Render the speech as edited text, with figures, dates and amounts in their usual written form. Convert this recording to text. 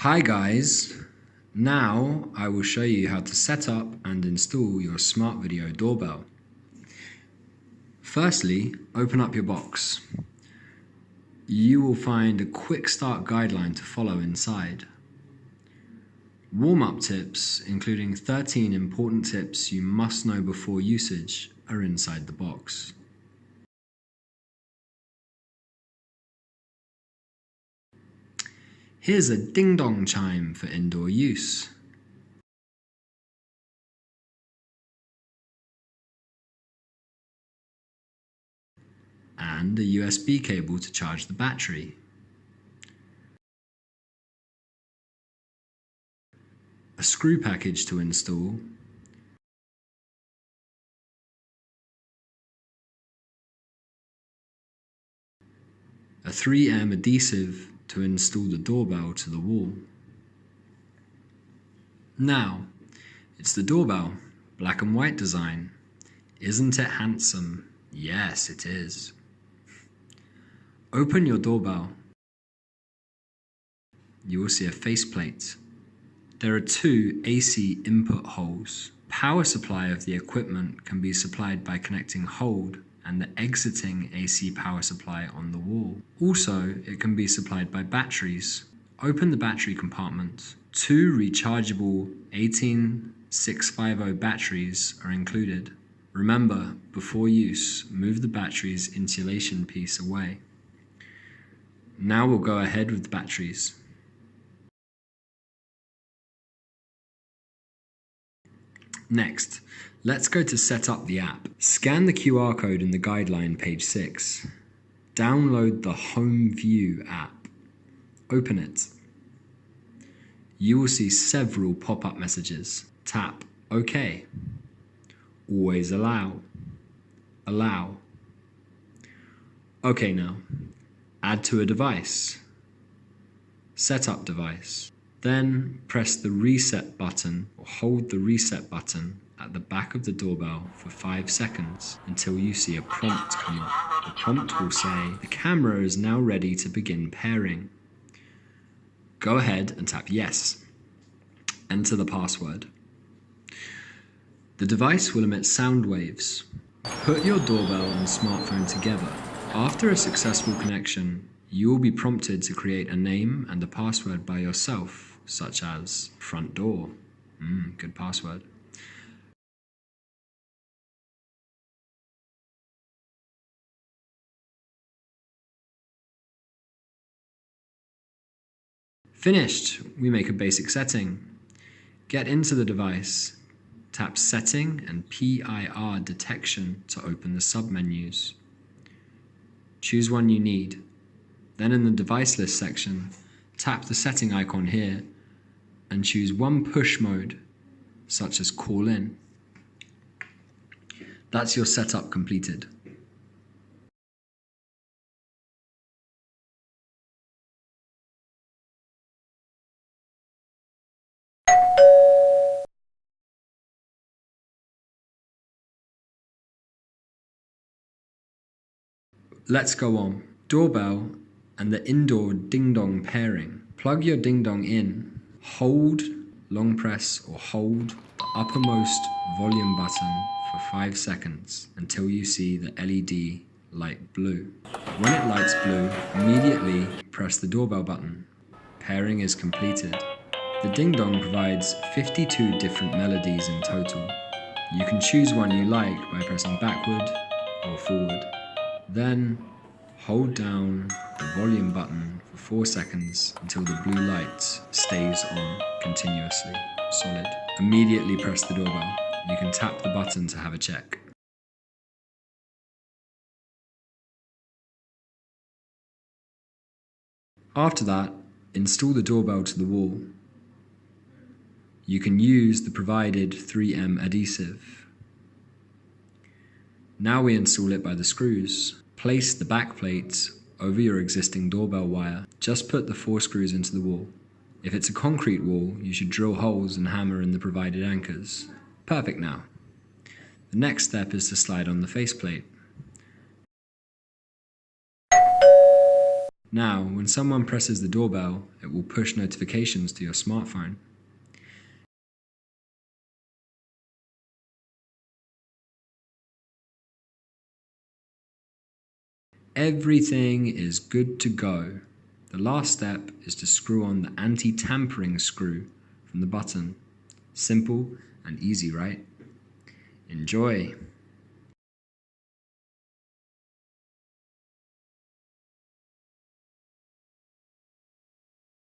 Hi guys, now I will show you how to set up and install your smart video doorbell. Firstly, open up your box. You will find a quick start guideline to follow inside. Warm-up tips, including 13 important tips you must know before usage, are inside the box. Here's a ding-dong chime for indoor use. And a USB cable to charge the battery. A screw package to install. A 3M adhesive to install the doorbell to the wall. Now, it's the doorbell, black and white design. Isn't it handsome? Yes, it is. Open your doorbell. You will see a faceplate. There are two AC input holes. Power supply of the equipment can be supplied by connecting hold and the exiting AC power supply on the wall. Also, it can be supplied by batteries. Open the battery compartment. Two rechargeable 18650 batteries are included. Remember, before use, move the battery's insulation piece away. Now we'll go ahead with the batteries. Next, let's go to set up the app. Scan the QR code in the guideline, page 6. Download the Home View app. Open it. You will see several pop-up messages. Tap OK. Always allow. Allow. OK now. Add to a device. Set up device. Then press the reset button or hold the reset button at the back of the doorbell for 5 seconds until you see a prompt come up. The prompt will say, the camera is now ready to begin pairing. Go ahead and tap yes. Enter the password. The device will emit sound waves. Put your doorbell and smartphone together. After a successful connection, you will be prompted to create a name and a password by yourself, such as front door. Good password. Finished. We make a basic setting. Get into the device. Tap Setting and PIR Detection to open the submenus. Choose one you need. Then in the device list section, tap the setting icon here and choose one push mode, such as call in. That's your setup completed. Let's go on. Doorbell and the indoor ding-dong pairing. Plug your ding-dong in, hold, long press or hold the uppermost volume button for 5 seconds until you see the LED light blue. When it lights blue, immediately press the doorbell button. Pairing is completed. The ding-dong provides 52 different melodies in total. You can choose one you like by pressing backward or forward. Then, hold down the volume button for 4 seconds until the blue light stays on continuously. Solid. Immediately press the doorbell. You can tap the button to have a check. After that, install the doorbell to the wall. You can use the provided 3M adhesive. Now we install it by the screws. Place the back plate over your existing doorbell wire. Just put the 4 screws into the wall. If it's a concrete wall, you should drill holes and hammer in the provided anchors. Perfect now. The next step is to slide on the faceplate. Now, when someone presses the doorbell, it will push notifications to your smartphone. Everything is good to go. The last step is to screw on the anti-tampering screw from the button. Simple and easy, right? Enjoy!